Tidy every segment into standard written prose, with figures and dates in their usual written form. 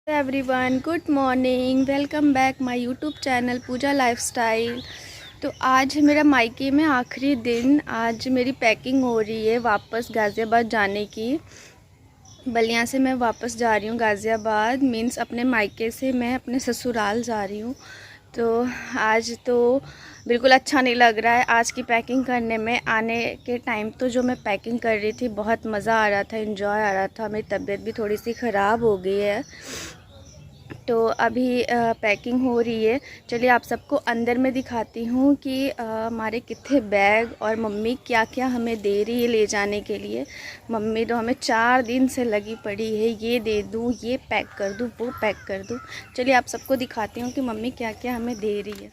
Everyone, good morning. Welcome back my YouTube channel Pooja lifestyle. तो आज है मेरा मायके में आखिरी दिन। आज मेरी पैकिंग हो रही है वापस गाज़ियाबाद जाने की। बलिया से मैं वापस जा रही हूँ गाज़ियाबाद, मीन्स अपने मायके से मैं अपने ससुराल जा रही हूँ। तो आज तो बिल्कुल अच्छा नहीं लग रहा है आज की पैकिंग करने में। आने के टाइम तो जो मैं पैकिंग कर रही थी बहुत मज़ा आ रहा था, एंजॉय आ रहा था। मेरी तबीयत भी थोड़ी सी ख़राब हो गई है, तो अभी पैकिंग हो रही है। चलिए आप सबको अंदर में दिखाती हूँ कि हमारे कितने बैग और मम्मी क्या क्या हमें दे रही है ले जाने के लिए। मम्मी तो हमें 4 दिन से लगी पड़ी है, ये दे दूँ, ये पैक कर दूँ, वो पैक कर दूँ। चलिए आप सबको दिखाती हूँ कि मम्मी क्या क्या हमें दे रही है।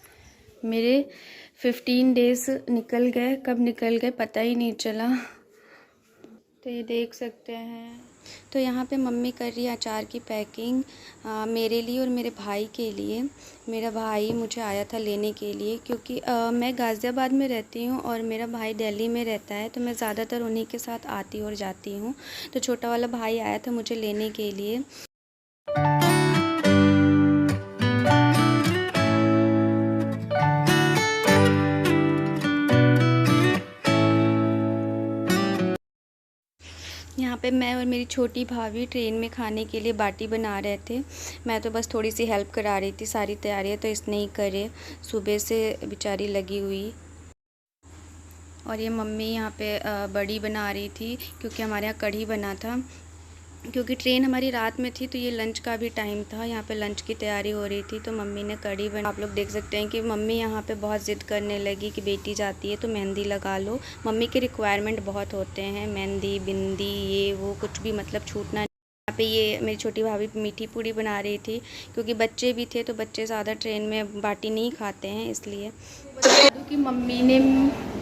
मेरे 15 डेज़ निकल गए, कब निकल गए पता ही नहीं चला। तो ये देख सकते हैं। तो यहाँ पे मम्मी कर रही है अचार की पैकिंग मेरे लिए और मेरे भाई के लिए। मेरा भाई मुझे आया था लेने के लिए, क्योंकि मैं गाज़ियाबाद में रहती हूँ और मेरा भाई दिल्ली में रहता है, तो मैं ज़्यादातर उन्हीं के साथ आती और जाती हूँ। तो छोटा वाला भाई आया था मुझे लेने के लिए। यहाँ पे मैं और मेरी छोटी भाभी ट्रेन में खाने के लिए बाटी बना रहे थे। मैं तो बस थोड़ी सी हेल्प करा रही थी, सारी तैयारियाँ तो इसने ही करे, सुबह से बेचारी लगी हुई। और ये मम्मी यहाँ पे बड़ी बना रही थी, क्योंकि हमारे यहाँ कढ़ी बना था। क्योंकि ट्रेन हमारी रात में थी तो ये लंच का भी टाइम था, यहाँ पे लंच की तैयारी हो रही थी, तो मम्मी ने कढ़ी बना। आप लोग देख सकते हैं कि मम्मी यहाँ पे बहुत ज़िद करने लगी कि बेटी जाती है तो मेहंदी लगा लो। मम्मी के रिक्वायरमेंट बहुत होते हैं, मेहंदी, बिंदी, ये वो, कुछ भी मतलब छूटना। यहाँ पे ये मेरी छोटी भाभी मीठी पूड़ी बना रही थी, क्योंकि बच्चे भी थे तो बच्चे ज़्यादा ट्रेन में बाटी नहीं खाते हैं, इसलिए। बता दूँ कि मम्मी ने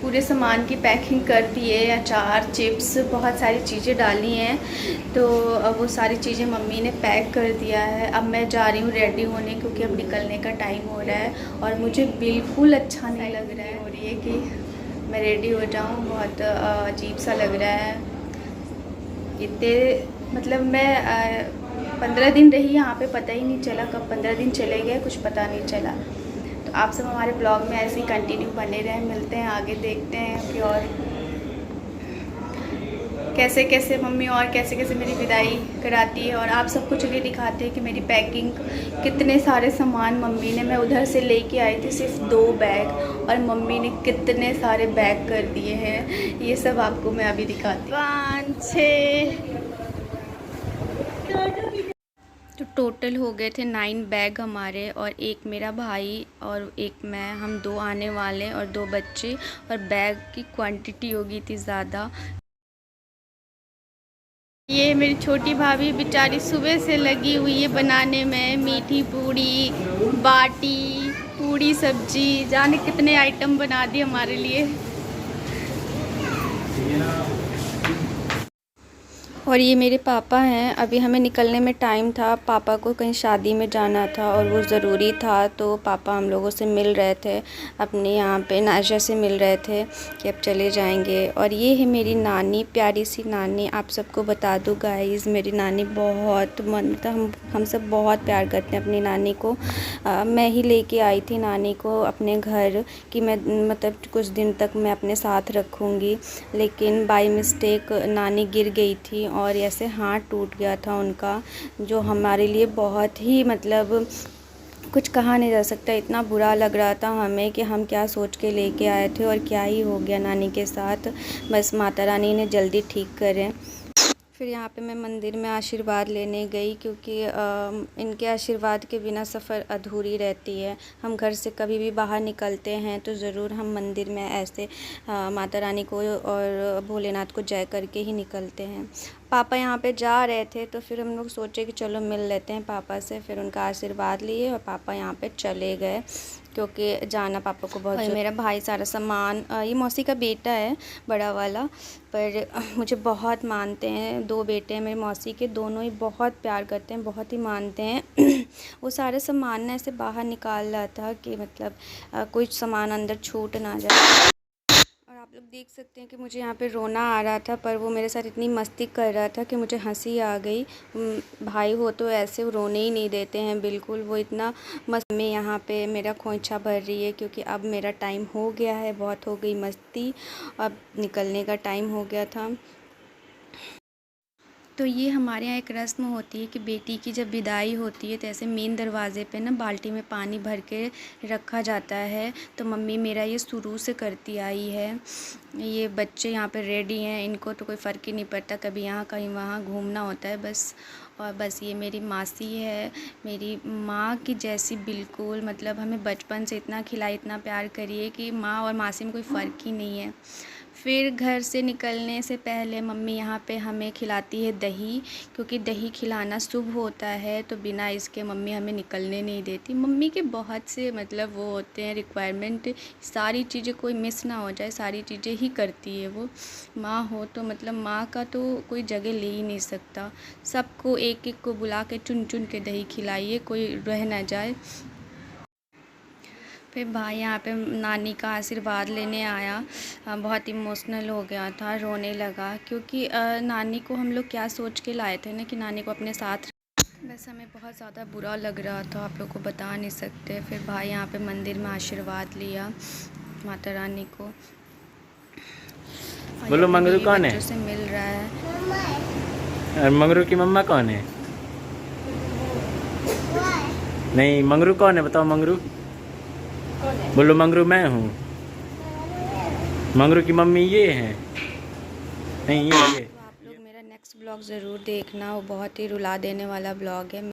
पूरे सामान की पैकिंग कर दी है, अचार, चिप्स, बहुत सारी चीज़ें डाली हैं। तो अब वो सारी चीज़ें मम्मी ने पैक कर दिया है। अब मैं जा रही हूँ रेडी होने, क्योंकि अब निकलने का टाइम हो रहा है और मुझे बिल्कुल अच्छा नहीं लग रहा है हो रही है कि मैं रेडी हो जाऊँ। बहुत अजीब सा लग रहा है। इतने मतलब मैं 15 दिन रही यहाँ पे, पता ही नहीं चला कब 15 दिन चले गए, कुछ पता नहीं चला। तो आप सब हमारे ब्लॉग में ऐसे ही कंटिन्यू बने रहें। मिलते हैं आगे, देखते हैं कि और कैसे कैसे मम्मी और कैसे कैसे मेरी विदाई कराती है। और आप सबको चलिए दिखाते हैं कि मेरी पैकिंग, कितने सारे सामान मम्मी ने, मैं उधर से लेके आई थी सिर्फ 2 बैग और मम्मी ने कितने सारे बैग कर दिए हैं। ये सब आपको मैं अभी दिखाती हूँ। 5, 6 तो टोटल हो गए थे 9 बैग हमारे, और एक मेरा भाई और एक मैं, हम 2 आने वाले और 2 बच्चे। और बैग की क्वांटिटी हो गई थी ज़्यादा। ये मेरी छोटी भाभी बेचारी सुबह से लगी हुई है बनाने में, मीठी पूड़ी, बाटी, पूड़ी सब्जी, जाने कितने आइटम बना दिए हमारे लिए। और ये मेरे पापा हैं। अभी हमें निकलने में टाइम था, पापा को कहीं शादी में जाना था और वो ज़रूरी था, तो पापा हम लोगों से मिल रहे थे, अपने यहाँ पे नाशा से मिल रहे थे कि अब चले जाएंगे। और ये है मेरी नानी, प्यारी सी नानी। आप सबको बता दूँ गाइस, मेरी नानी बहुत मतलब हम सब बहुत प्यार करते हैं अपनी नानी को। मैं ही लेके आई थी नानी को अपने घर कि मैं मतलब कुछ दिन तक मैं अपने साथ रखूँगी, लेकिन बाय मिस्टेक नानी गिर गई थी और ऐसे हाथ टूट गया था उनका, जो हमारे लिए बहुत ही मतलब कुछ कहा नहीं जा सकता। इतना बुरा लग रहा था हमें कि हम क्या सोच के लेके आए थे और क्या ही हो गया नानी के साथ। बस माता रानी ने जल्दी ठीक करें। फिर यहाँ पे मैं मंदिर में आशीर्वाद लेने गई, क्योंकि इनके आशीर्वाद के बिना सफ़र अधूरी रहती है। हम घर से कभी भी बाहर निकलते हैं तो ज़रूर हम मंदिर में ऐसे माता रानी को और भोलेनाथ को जय करके ही निकलते हैं। पापा यहाँ पे जा रहे थे तो फिर हम लोग सोचे कि चलो मिल लेते हैं पापा से। फिर उनका आशीर्वाद लिए और पापा यहाँ पे चले गए, क्योंकि जाना पापा को बहुत। मेरा भाई सारा सामान, ये मौसी का बेटा है बड़ा वाला, पर मुझे बहुत मानते हैं। 2 बेटे हैं मेरे मौसी के, दोनों ही बहुत प्यार करते हैं, बहुत ही मानते हैं। वो सारे सामान ना ऐसे बाहर निकाल रहा था कि मतलब कोई सामान अंदर छूट ना जाए। और आप लोग देख देख सकते हैं कि मुझे यहाँ पे रोना आ रहा था, पर वो मेरे साथ इतनी मस्ती कर रहा था कि मुझे हंसी आ गई। भाई हो तो ऐसे रोने ही नहीं देते हैं बिल्कुल, वो इतना मस्त। मैं यहाँ पे मेरा खोइंछा भर रही है क्योंकि अब मेरा टाइम हो गया है, बहुत हो गई मस्ती, अब निकलने का टाइम हो गया था। तो ये हमारे यहाँ एक रस्म होती है कि बेटी की जब विदाई होती है तो ऐसे मेन दरवाज़े पे ना बाल्टी में पानी भर के रखा जाता है। तो मम्मी मेरा ये शुरू से करती आई है। ये बच्चे यहाँ पे रेडी हैं, इनको तो कोई फ़र्क ही नहीं पड़ता, कभी यहाँ कहीं वहाँ घूमना होता है बस। और बस ये मेरी मासी है, मेरी माँ की जैसी बिल्कुल, मतलब हमें बचपन से इतना खिलाई, इतना प्यार करी है कि माँ और मासी में कोई फ़र्क ही नहीं है। फिर घर से निकलने से पहले मम्मी यहाँ पे हमें खिलाती है दही, क्योंकि दही खिलाना शुभ होता है, तो बिना इसके मम्मी हमें निकलने नहीं देती। मम्मी के बहुत से मतलब वो होते हैं रिक्वायरमेंट, सारी चीज़ें कोई मिस ना हो जाए, सारी चीज़ें ही करती है वो। माँ हो तो मतलब माँ का तो कोई जगह ले ही नहीं सकता। सबको एक एक को बुला के चुन चुन के दही खिलाइए, कोई रह ना जाए। फिर भाई यहाँ पे नानी का आशीर्वाद लेने आया, बहुत इमोशनल हो गया था, रोने लगा, क्योंकि नानी को हम लोग क्या सोच के लाए थे ना कि नानी को अपने साथ, बस हमें बहुत ज़्यादा बुरा लग रहा था, आप लोग को बता नहीं सकते। फिर भाई यहाँ पे मंदिर में आशीर्वाद लिया माता रानी को। बोलो मंगरू कौन है? बच्चों से मिल रहा है। और मंगरू की मम्मा कौन है? नहीं, मंगरू कौन है बताओ? मंगरू बोलो, मंगरू मैं हूँ। मंगरू की मम्मी ये है, नहीं ये। तो आप लोग मेरा नेक्स्ट ब्लॉग ज़रूर देखना, वो बहुत ही रुला देने वाला ब्लॉग है।